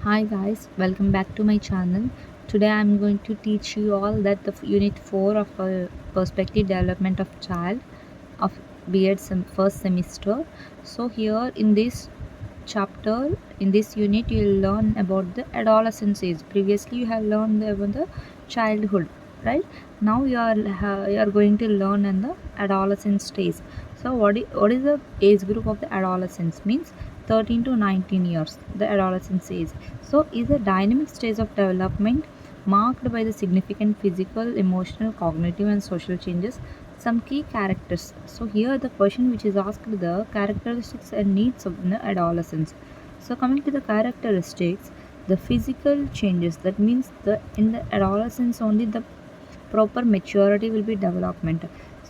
Hi guys, welcome back to my channel. Today I'm going to teach you all that the unit 4 of perspective development of child of B.ed first semester. So here in this chapter, in this unit, you will learn about the adolescence age. Previously you have learned about the childhood, right? Now you are going to learn in the adolescence stage. So what is the age group of the adolescence? Means 13 to 19 years, the adolescence age. So is a dynamic stage of development marked by the significant physical, emotional, cognitive and social changes. Some key characters. So here the question which is asked, the characteristics and needs of the adolescence. So coming to the characteristics, the physical changes, that means the in the adolescence only the proper maturity will be development.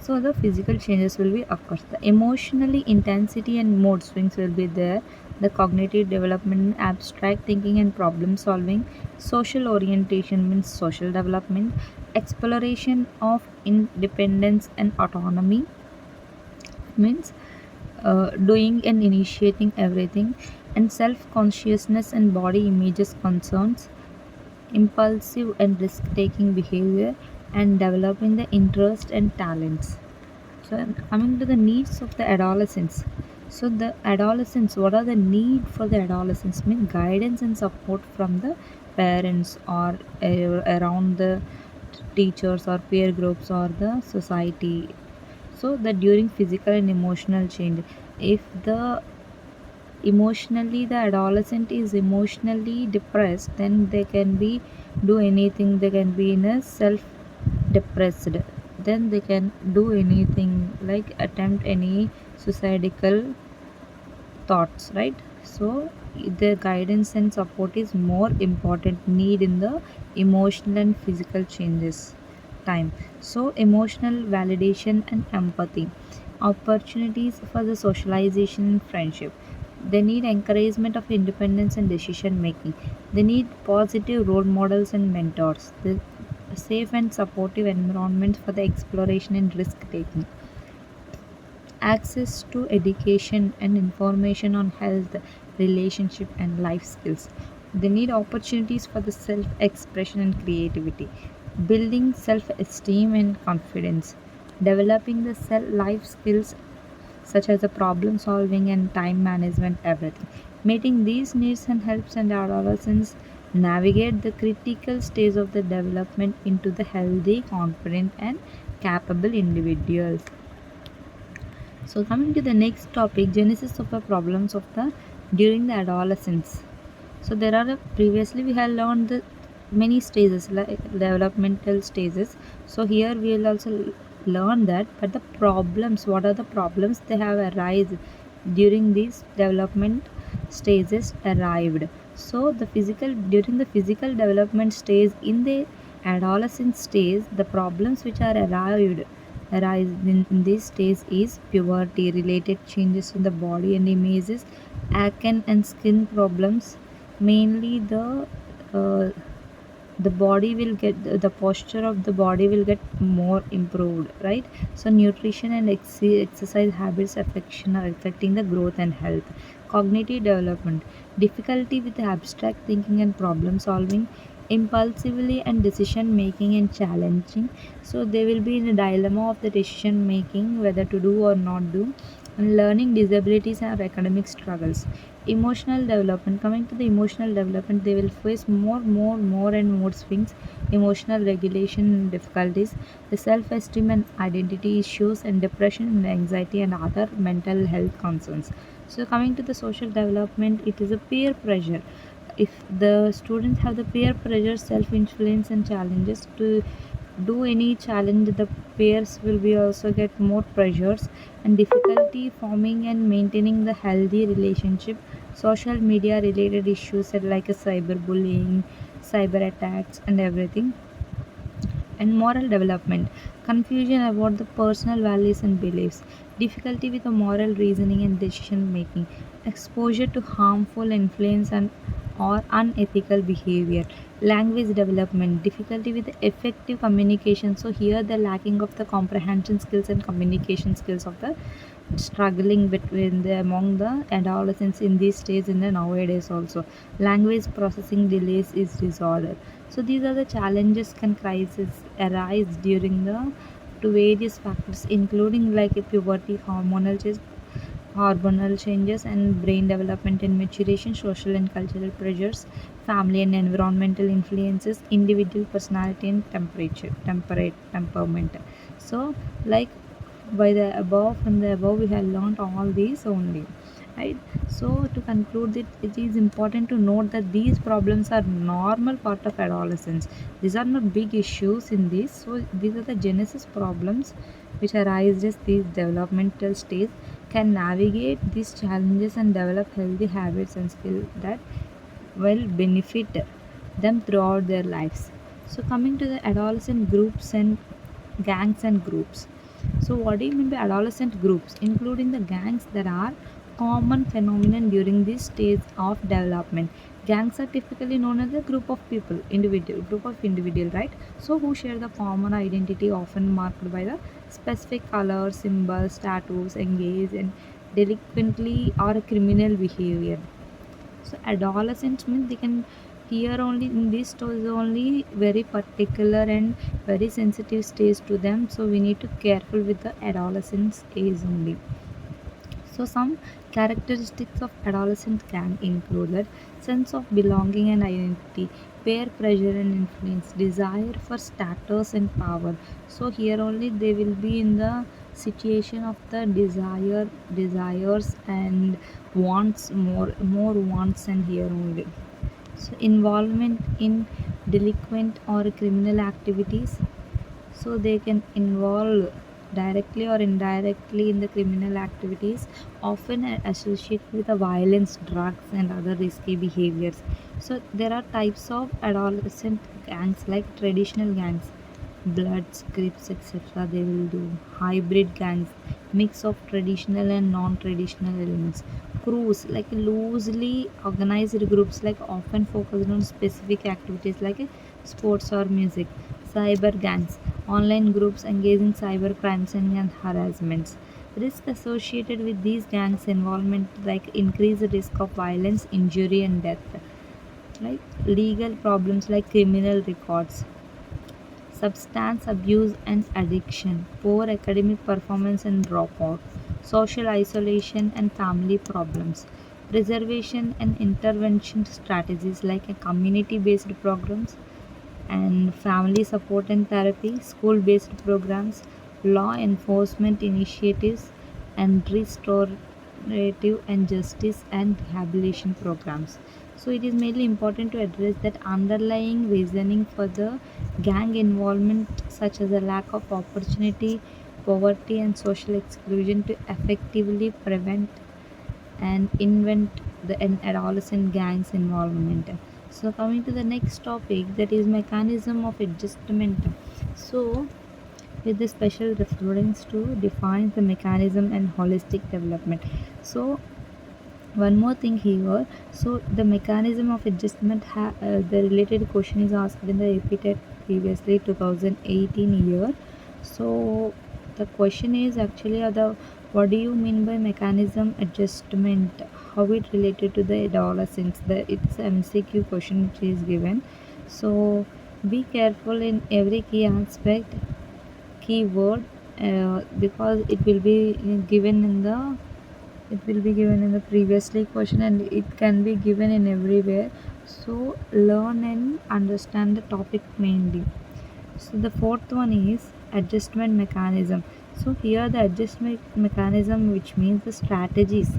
So the physical changes will be occurs, the emotionally intensity and mood swings will be there, the cognitive development, abstract thinking and problem solving, social orientation means social development, exploration of independence and autonomy means doing and initiating everything, and self-consciousness and body images concerns, impulsive and risk-taking behavior, and developing the interest and talents. So coming to the needs of the adolescents. So the adolescents, what are the need for the adolescents? Mean guidance and support from the parents or around the teachers or peer groups or the society. So that during physical and emotional change, if the adolescent is emotionally depressed, then they can be do anything, they can be in a self depressed, then they can do anything like attempt any suicidal thoughts, right? So the guidance and support is more important need in the emotional and physical changes time. So emotional validation and empathy, opportunities for the socialization and friendship, they need encouragement of independence and decision making, they need positive role models and mentors, the safe and supportive environment for the exploration and risk taking, access to education and information on health, relationship, and life skills. They need opportunities for the self expression and creativity, building self esteem and confidence, developing the self life skills such as the problem solving and time management, everything. Meeting these needs and helps and adolescents navigate the critical stage of the development into the healthy, confident, and capable individuals. So coming to the next topic, genesis of the problems of the during the adolescence. So there are previously we have learned the many stages like developmental stages. So here we will also learn that, but the problems, what are the problems they have arise during these development stages arrived. So the physical during the physical development stage in the adolescent stage, the problems which are arrived arise in this stage is puberty related changes in the body and images, acne and skin problems, mainly uh, the body will get the posture of the body will get more improved, right? So nutrition and exercise habits affection are affecting the growth and health, cognitive development, difficulty with abstract thinking and problem solving, impulsively and decision making and challenging. So they will be in a dilemma of the decision making whether to do or not do, and learning disabilities and academic struggles. Emotional development, coming to the emotional development, they will face more and more swings, emotional regulation difficulties, the self-esteem and identity issues, and depression and anxiety and other mental health concerns. So coming to the social development, it is a peer pressure. If the students have the peer pressure, self-influence and challenges to do any challenge, the peers will be also get more pressures, and difficulty forming and maintaining the healthy relationship, social media related issues like a cyberbullying, cyber attacks and everything, and moral development, confusion about the personal values and beliefs, difficulty with the moral reasoning and decision making, exposure to harmful influence and or unethical behavior, language development, difficulty with effective communication. So here the lacking of the comprehension skills and communication skills of the struggling between the among the adolescents in these stages in the nowadays also. Language processing delays is disorder. So these are the challenges can crisis arise during the to various factors including like puberty, hormonal changes and brain development and maturation, social and cultural pressures, family and environmental influences, individual personality and temperament. So like by the above from the above we have learned all these only, right? So to conclude it, it is important to note that these problems are normal part of adolescence. These are not big issues in this. So these are the genesis problems which arise as these developmental stage, can navigate these challenges and develop healthy habits and skills that will benefit them throughout their lives. So coming to the adolescent groups and gangs and groups. So what do you mean by adolescent groups? Including the gangs that are common phenomenon during this stage of development. Gangs are typically known as a group of individual, right? So who share the common identity, often marked by the specific color, symbols, tattoos, engage in delinquently or criminal behavior. So adolescents means they can here only in this stage only very particular and very sensitive stage to them. So we need to careful with the adolescence age only. So some characteristics of adolescent gang included sense of belonging and identity, peer pressure and influence, desire for status and power. So here only they will be in the situation of the desires and wants, more wants, and here only. So involvement in delinquent or criminal activities, so they can involve directly or indirectly in the criminal activities, often associated with the violence, drugs and other risky behaviors. So there are types of adolescent gangs like traditional gangs, bloods, crips, etc. They will do hybrid gangs, mix of traditional and non-traditional elements, crews like loosely organized groups like often focused on specific activities like sports or music, cyber gangs, online groups engage in cyber crimes and harassments. Risk associated with these gangs involvement like increased risk of violence, injury and death, like legal problems like criminal records, substance abuse and addiction, poor academic performance and dropout, social isolation and family problems, preservation and intervention strategies like a community-based programs and family support and therapy, school-based programs, law enforcement initiatives, and restorative and justice and rehabilitation programs. So it is mainly important to address that underlying reasoning for the gang involvement, such as a lack of opportunity, poverty, and social exclusion, to effectively prevent and invent the adolescent gangs involvement. So coming to the next topic, that is mechanism of adjustment. So with the special reference to define the mechanism and holistic development. So one more thing here. So the mechanism of adjustment, the related question is asked in the epithet previously 2018 year. So the question is actually the what do you mean by mechanism adjustment, how it related to the adolescence, the it's MCQ question which is given. So be careful in every key aspect, keyword, because it will be given in the previously question and it can be given in everywhere. So learn and understand the topic mainly. So the fourth one is adjustment mechanism. So here the adjustment mechanism, which means the strategies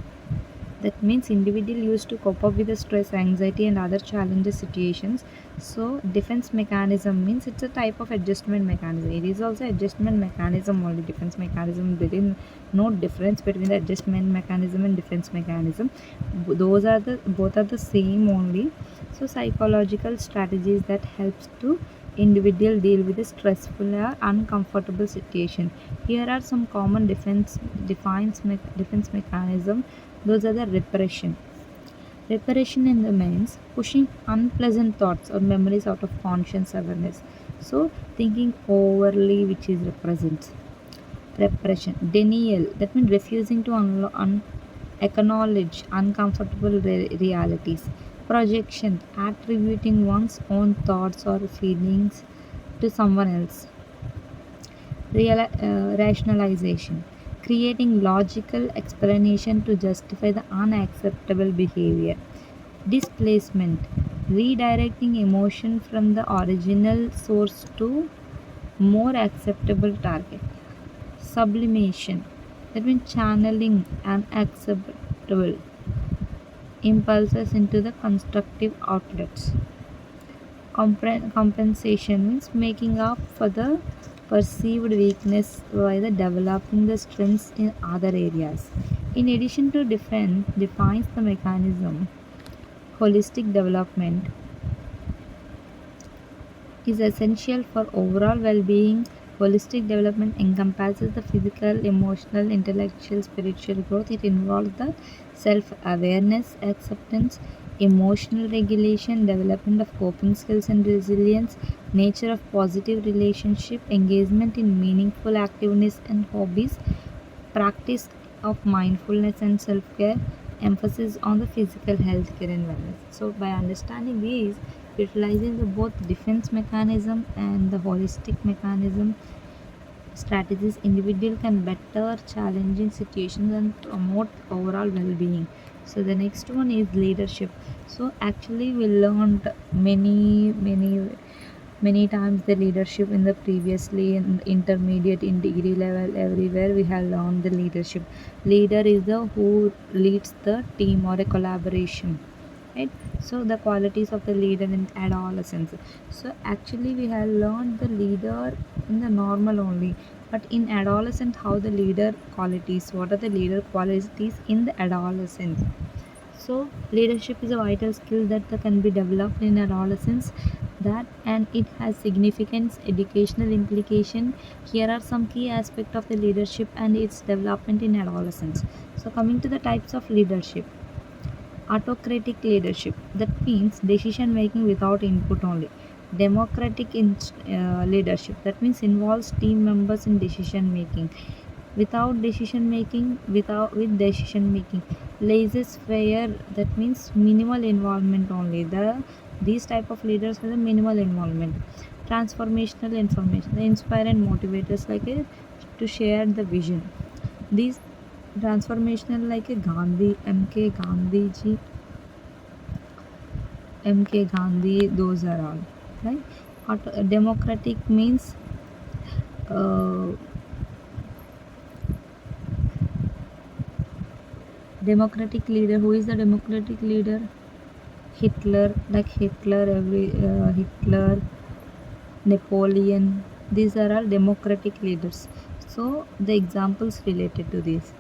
that means individual used to cope up with the stress, anxiety and other challenges situations. So defense mechanism means it's a type of adjustment mechanism. It is also adjustment mechanism only. Defense mechanism, there is no difference between the adjustment mechanism and defense mechanism. Those are the both are the same only. So psychological strategies that helps to individual deal with a stressful or uncomfortable situation. Here are some common defense mechanism. Those are the repression. Repression in the means pushing unpleasant thoughts or memories out of conscious awareness. So thinking overly, which is represents. repression, denial, that means refusing to acknowledge uncomfortable realities, projection, attributing one's own thoughts or feelings to someone else, rationalization, creating logical explanation to justify the unacceptable behavior, displacement, redirecting emotion from the original source to more acceptable target, sublimation, that means channeling unacceptable impulses into the constructive outlets. Compensation means making up for the perceived weakness by the developing the strengths in other areas. In addition to defines the mechanism, holistic development is essential for overall well-being. Holistic development encompasses the physical, emotional, intellectual, spiritual growth. It involves the self-awareness, acceptance, emotional regulation, development of coping skills and resilience, nature of positive relationship, engagement in meaningful activities and hobbies, practice of mindfulness and self-care, emphasis on the physical health care and wellness. So by understanding these, utilizing the both defense mechanism and the holistic mechanism strategies, individual can better challenging situations and promote overall well-being. So the next one is leadership. So actually we learned many times the leadership in the previously in intermediate, in degree level, everywhere we have learned the leadership. Leader is the who leads the team or a collaboration, right? So the qualities of the leader in adolescence. So actually we have learned the leader in the normal only, but in adolescent how the leader qualities, what are the leader qualities in the adolescence. So leadership is a vital skill that can be developed in adolescence, that and it has significant educational implication. Here are some key aspects of the leadership and its development in adolescence. So coming to the types of leadership. Autocratic leadership, that means decision making without input only. Democratic leadership, that means involves team members in decision making. With decision making. Laissez-faire, that means minimal involvement only. These type of leaders have a minimal involvement. Transformational information, they inspire and motivators to share the vision. These transformational like a Gandhi, MK Gandhi, those are all, right? Democratic means uh, democratic leader. Who is the democratic leader? Hitler, like Hitler, Napoleon. These are all democratic leaders. So the examples related to this,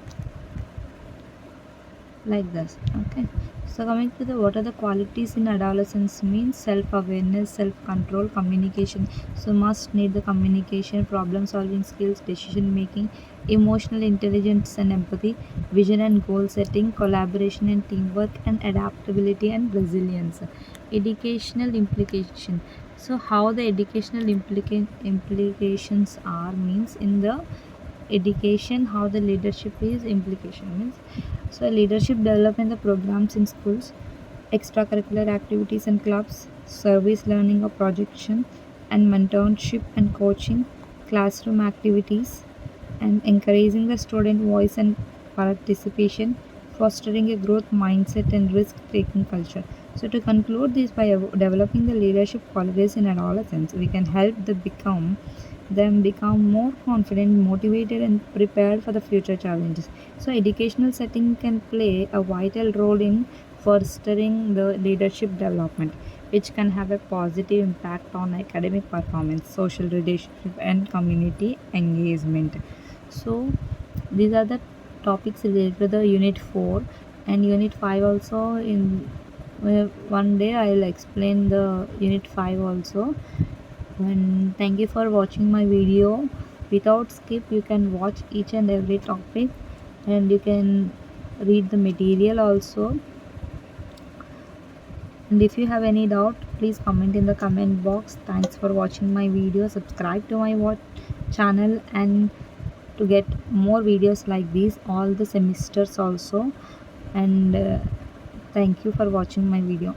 like this, okay. So coming to the what are the qualities in adolescence means self-awareness, self-control, communication. So must need the communication, problem solving skills, decision making, emotional intelligence and empathy, vision and goal setting, collaboration and teamwork, and adaptability and resilience. Educational implication. So how the educational implications are means in the education, how the leadership is implication means. So leadership development the programs in schools, extracurricular activities and clubs, service learning or projection, and mentorship and coaching, classroom activities, and encouraging the student voice and participation, fostering a growth mindset and risk taking culture. So to conclude this, by developing the leadership qualities in adolescents, we can help them become more confident, motivated, and prepared for the future challenges. So educational setting can play a vital role in fostering the leadership development, which can have a positive impact on academic performance, social relationship, and community engagement. So these are the topics related to the unit 4 and unit 5 also. In one day I'll explain the unit 5 also. And thank you for watching my video. Without skip, you can watch each and every topic, and you can read the material also. And if you have any doubt, please comment in the comment box. Thanks for watching my video. Subscribe to my channel and to get more videos like these all the semesters also. And thank you for watching my video.